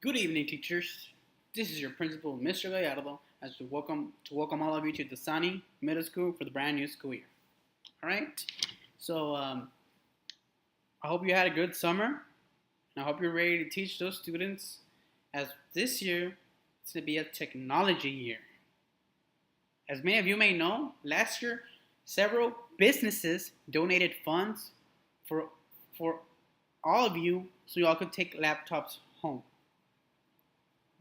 Good evening, teachers. This is your principal, Mr. Gallardo, as to welcome all of you to the Sunny Middle School for the brand new school year. All right. So I hope you had a good summer, and I hope you're ready to teach those students. As this year, it's going to be a technology year. As many of you may know, last year several businesses donated funds for for all of you so y'all could take laptops home.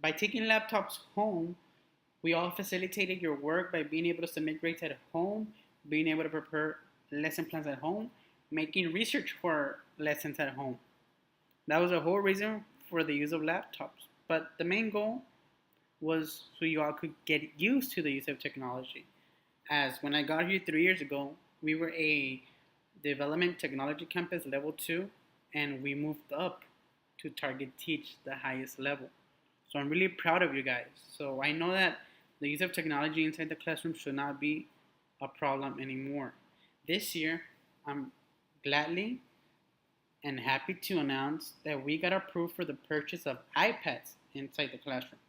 By taking laptops home, we all facilitated your work by being able to submit grades at home, being able to prepare lesson plans at home, making research for lessons at home. That was the whole reason for the use of laptops. But the main goal was so you all could get used to the use of technology. As when I got here 3 years ago, we were a development technology campus level 2, and we moved up to target teach the highest level. So I'm really proud of you guys. So I know that the use of technology inside the classroom should not be a problem anymore. This year, I'm gladly and happy to announce that we got approved for the purchase of iPads inside the classroom.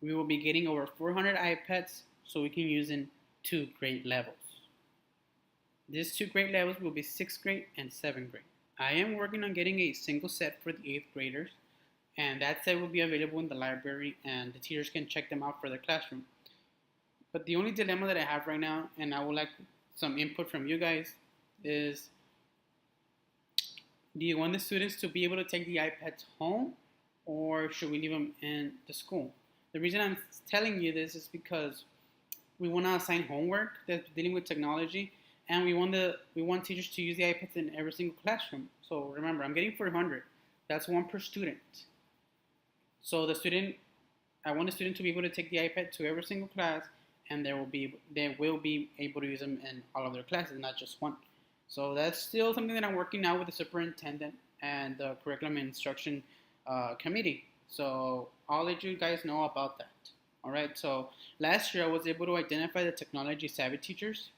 We will be getting over 400 iPads so we can use in 2 grade levels. These 2 grade levels will be 6th grade and 7th grade. I am working on getting a single set for the 8th graders, and that set will be available in the library and the teachers can check them out for their classroom. But the only dilemma that I have right now, and I would like some input from you guys, is do you want the students to be able to take the iPads home, or should we leave them in the school? The reason I'm telling you this is because we want to assign homework that's dealing with technology, and we want teachers to use the iPads in every single classroom. So remember, I'm getting 400. That's one per student. So I want the student to be able to take the iPad to every single class, and they will be able to use them in all of their classes, not just one. So that's still something that I'm working out with the superintendent and the curriculum and instruction committee. So I'll let you guys know about that. All right. So last year I was able to identify the technology savvy teachers.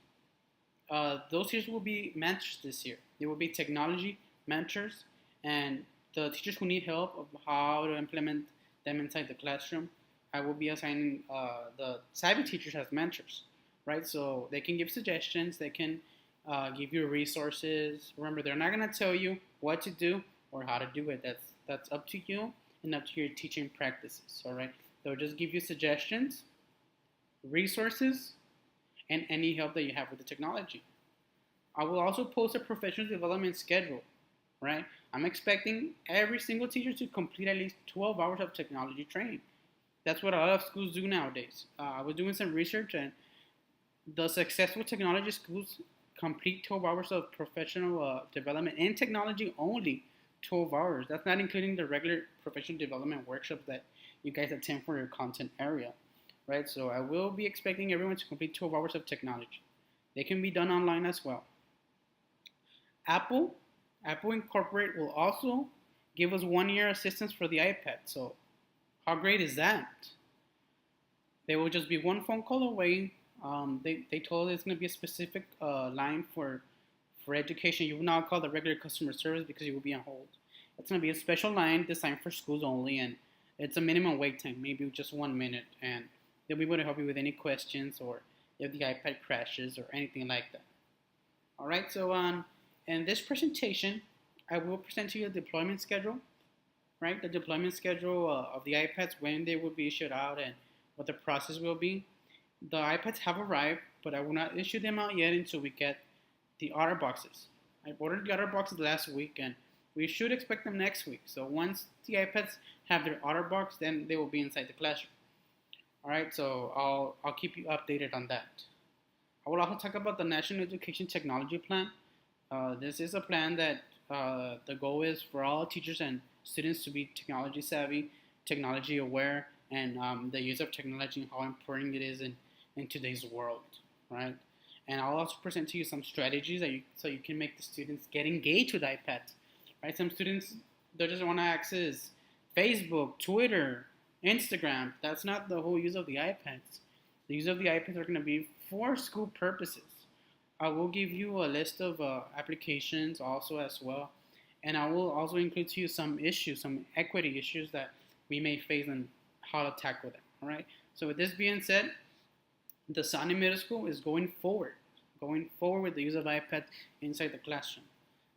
Those teachers will be mentors this year. They will be technology mentors, and the teachers who need help of how to implement them inside the classroom, I will be assigning the savvy teachers as mentors, right? So they can give suggestions, they can give you resources. Remember, they're not going to tell you what to do or how to do it. That's up to you and up to your teaching practices, all right? They'll just give you suggestions, resources, and any help that you have with the technology. I will also post a professional development schedule, right? I'm expecting every single teacher to complete at least 12 hours of technology training. That's what a lot of schools do nowadays. I was doing some research, and the successful technology schools complete 12 hours of professional development in technology only. 12 hours. That's not including the regular professional development workshops that you guys attend for your content area, right? So I will be expecting everyone to complete 12 hours of technology. They can be done online as well. Apple Incorporate will also give us 1 year assistance for the iPad. So how great is that? They will just be one phone call away. They told us it's going to be a specific line for education. You will not call the regular customer service because you will be on hold. It's going to be a special line designed for schools only, and it's a minimum wait time, maybe just 1 minute, and they'll be able to help you with any questions or if the iPad crashes or anything like that. All right, so in this presentation, I will present to you the deployment schedule, right? The deployment schedule of the iPads, when they will be issued out, and what the process will be. The iPads have arrived, but I will not issue them out yet until we get the order boxes. I ordered the order boxes last week, and we should expect them next week. So once the iPads have their order box, then they will be inside the classroom. All right, so I'll keep you updated on that. I will also talk about the National Education Technology Plan. This is a plan that the goal is for all teachers and students to be technology savvy, technology aware, and the use of technology and how important it is in today's world, right? And I'll also present to you some strategies so you can make the students get engaged with iPads, right? Some students, they just want to access Facebook, Twitter, Instagram. That's not the whole use of the iPads. The use of the iPads are going to be for school purposes. I will give you a list of applications also as well, And I will also include to you some issues, some equity issues that we may face and how to tackle them. All right. So with this being said, the Sani Middle School is going forward with the use of iPads inside the classroom.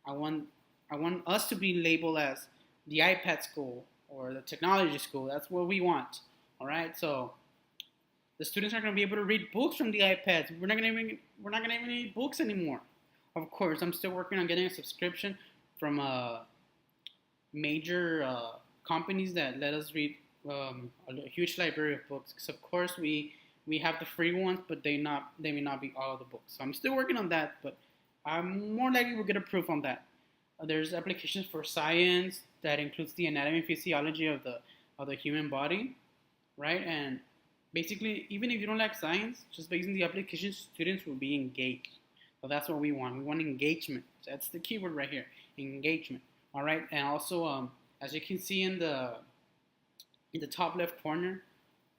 I want us to be labeled as the iPad school or the technology school. That's what we want. All right. So the students are going to be able to read books from the iPads. We're not going to even need books anymore. Of course, I'm still working on getting a subscription from major companies that let us read a huge library of books. Because of course we have the free ones, but they may not be all of the books. So I'm still working on that, but I'm more likely we'll get approved on that. There's applications for science that includes the anatomy and physiology of the human body, right? And basically, even if you don't like science, just based on the application, students will be engaged. So that's what we want. We want engagement. That's the keyword right here, engagement. All right, and also as you can see in the top left corner,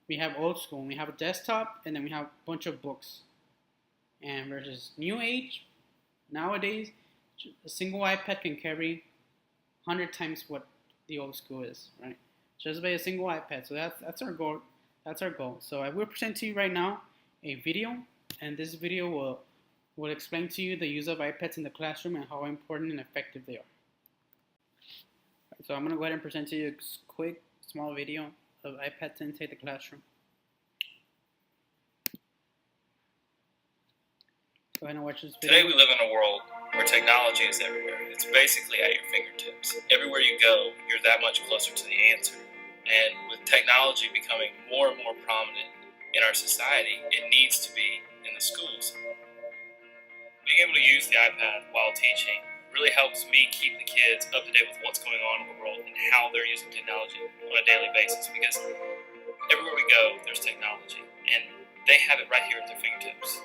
we have old school. We have a desktop, and then we have a bunch of books. And versus new age, nowadays, a single iPad can carry 100 times what the old school is, right? Just by a single iPad. So that's our goal. That's our goal. So I will present to you right now a video, and this video will explain to you the use of iPads in the classroom and how important and effective they are. So I'm going to go ahead and present to you a quick, small video of iPads inside the classroom. Go ahead and watch this video. Today we live in a world where technology is everywhere. It's basically at your fingertips. Everywhere you go, you're that much closer to the answer. And with technology becoming more and more prominent in our society, it needs to be in the schools. Being able to use the iPad while teaching really helps me keep the kids up to date with what's going on in the world and how they're using technology on a daily basis, because everywhere we go, there's technology, and they have it right here at their fingertips.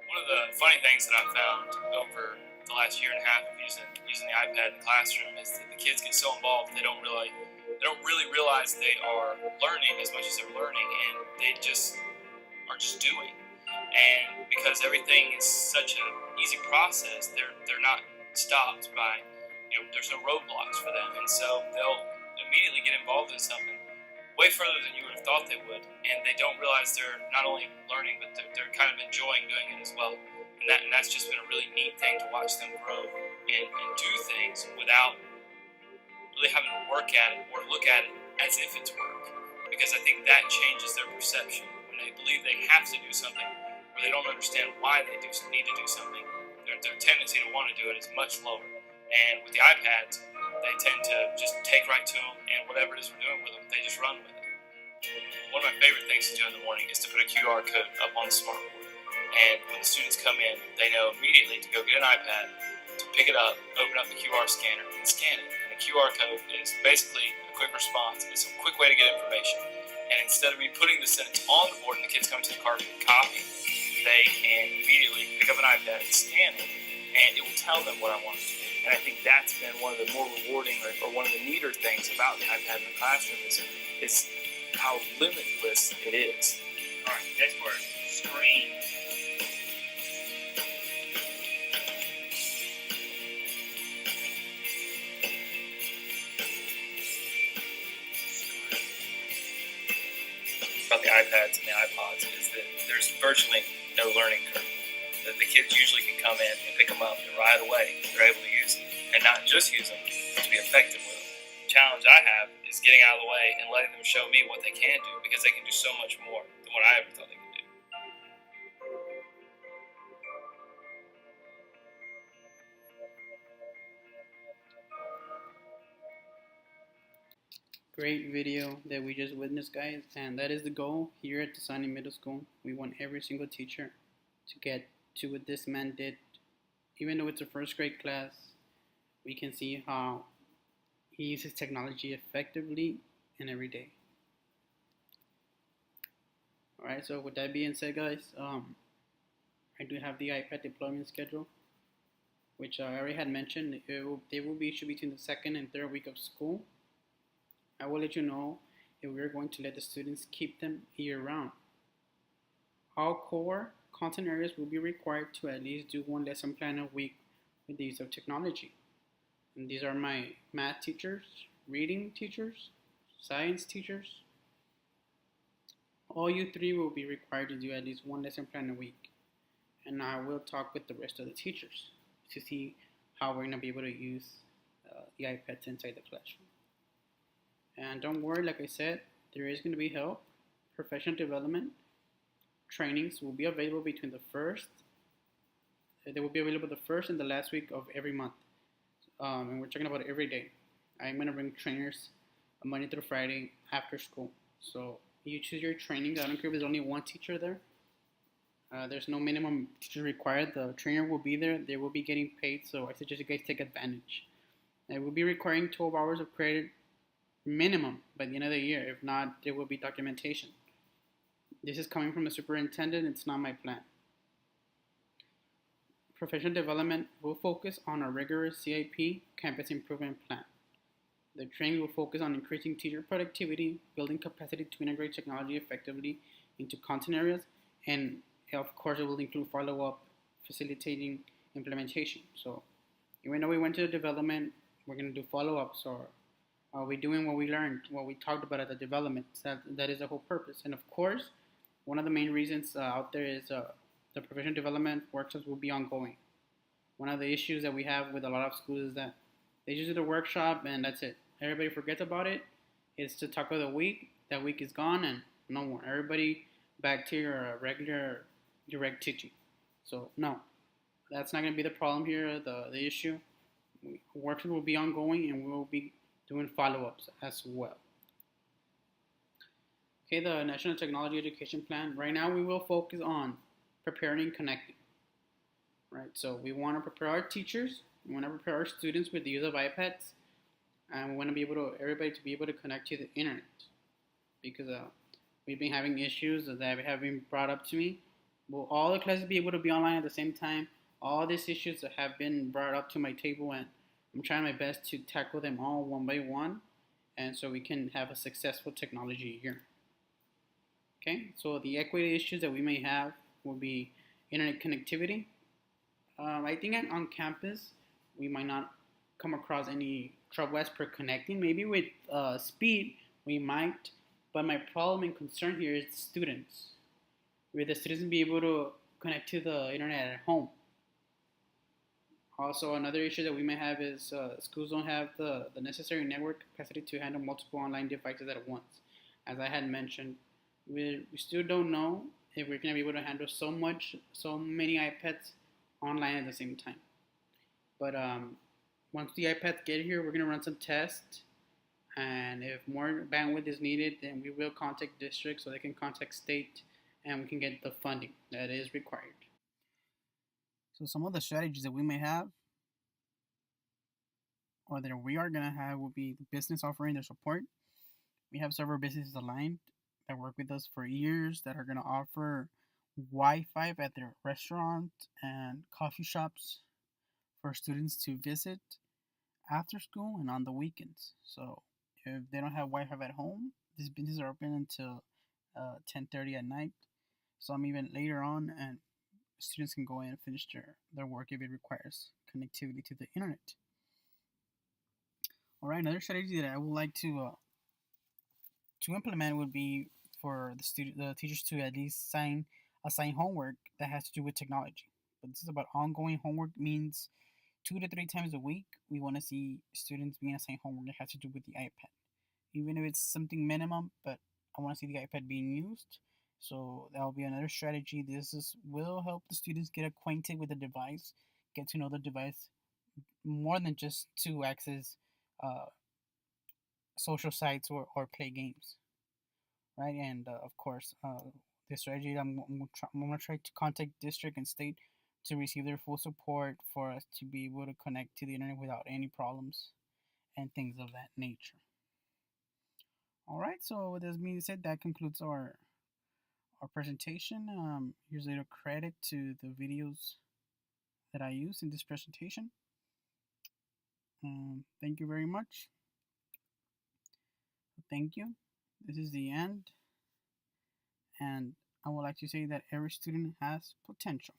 One of the funny things that I've found over the last year and a half of using the iPad in the classroom is that the kids get so involved they don't really realize they are learning as much as they're learning, and they just are just doing. And because everything is such an easy process, they're not stopped by, there's no roadblocks for them, and so they'll immediately get involved in something way further than you would have thought they would, and they don't realize they're not only learning, but they're kind of enjoying doing it as well. And that's just been a really neat thing to watch them grow and do things without really having to work at it or look at it as if it's work. Because I think that changes their perception. When they believe they have to do something, or they don't understand why they need to do something, their tendency to want to do it is much lower. And with the iPads, they tend to just take right to them, and whatever it is we're doing with them, they just run with it. One of my favorite things to do in the morning is to put a QR code up on the smartboard. And when the students come in, they know immediately to go get an iPad, to pick it up, open up the QR scanner, and scan it. And the QR code is basically a quick response. It's a quick way to get information. And instead of me putting the sentence on the board and the kids come to the card and copy, they can immediately pick up an iPad and scan it, and it will tell them what I want them to do. And I think that's been one of the more rewarding or one of the neater things about the iPad in the classroom is how limitless it is. All right, next word, screen. About the iPads and the iPods is that there's virtually no learning curve. That the kids usually can come in and pick them up, and right away they're able to use them, and not just use them, but to be effective with them. The challenge I have is getting out of the way and letting them show me what they can do, because they can do so much more than what I ever thought they could do. Great video that we just witnessed, guys, and that is the goal here at the Sani Middle School. We want every single teacher to get to what this man did. Even though it's a first grade class, we can see how he uses technology effectively and every day. Alright, so with that being said, guys, I do have the iPad deployment schedule, which I already had mentioned. They will be issued between the second and third week of school. I will let you know if we're going to let the students keep them year round. All core content areas will be required to at least do one lesson plan a week with the use of technology. And these are my math teachers, reading teachers, science teachers. All you three will be required to do at least one lesson plan a week. And I will talk with the rest of the teachers to see how we're going to be able to use the iPads inside the classroom. And don't worry, like I said, there is going to be help. Professional development trainings will be available between the first. They will be available the first and the last week of every month. And we're talking about every day. I'm going to bring trainers Monday through Friday after school. So you choose your trainings. I don't care if there's only one teacher there. There's no minimum teacher required. The trainer will be there. They will be getting paid. So I suggest you guys take advantage. It will be requiring 12 hours of credit minimum by the end of the year. If not, there will be documentation. This is coming from the superintendent. It's not my plan. Professional development will focus on a rigorous CIP campus improvement plan. The training will focus on increasing teacher productivity, building capacity to integrate technology effectively into content areas, and of course, it will include follow-up, facilitating implementation. So, even though we went to the development, we're going to do follow-ups, or are we doing what we learned, what we talked about at the development? That is the whole purpose. And of course, one of the main reasons out there is the professional development workshops will be ongoing. One of the issues that we have with a lot of schools is that they just do the workshop and that's it. Everybody forgets about it. It's to talk of the week. That week is gone and no more. Everybody back to your regular direct teaching. So no, that's not going to be the problem here. The issue, workshop will be ongoing and we will be doing follow-ups as well. Okay, the National Technology Education Plan. Right now, we will focus on preparing and connecting. Right, so we want to prepare our teachers. We want to prepare our students with the use of iPads, and we want to be able to everybody to be able to connect to the internet because we've been having issues that have been brought up to me. Will all the classes be able to be online at the same time? All these issues that have been brought up to my table, and I'm trying my best to tackle them all one by one, and so we can have a successful technology year. Okay, so the equity issues that we may have will be internet connectivity. I think on campus we might not come across any trouble as per connecting. Maybe with speed we might, but my problem and concern here is the students. Will the students be able to connect to the internet at home? Also, another issue that we may have is schools don't have the necessary network capacity to handle multiple online devices at once. As I had mentioned, we still don't know if we're going to be able to handle so many iPads online at the same time. But once the iPads get here, we're going to run some tests. And if more bandwidth is needed, then we will contact districts so they can contact state and we can get the funding that is required. So some of the strategies that we may have or that we are going to have will be the business offering their support. We have several businesses aligned that work with us for years that are going to offer Wi-Fi at their restaurants and coffee shops for students to visit after school and on the weekends. So if they don't have Wi-Fi at home, these businesses are open until 10:30 at night. Some even later on, and students can go in and finish their work if it requires connectivity to the internet. All right, another strategy that I would like to implement would be for the teachers to at least assign homework that has to do with technology. But this is about ongoing homework, means 2 to 3 times a week we want to see students being assigned homework that has to do with the iPad, even if it's something minimum. But I want to see the iPad being used. So that will be another strategy. Will help the students get acquainted with the device, get to know the device more than just to access social sites or play games, right? And of course, the strategy I'm going to try to contact district and state to receive their full support for us to be able to connect to the internet without any problems and things of that nature. All right, so with this being said, that concludes our presentation. Here's a little credit to the videos that I use in this presentation. Thank you very much. Thank you. This is the end, and I would like to say that every student has potential.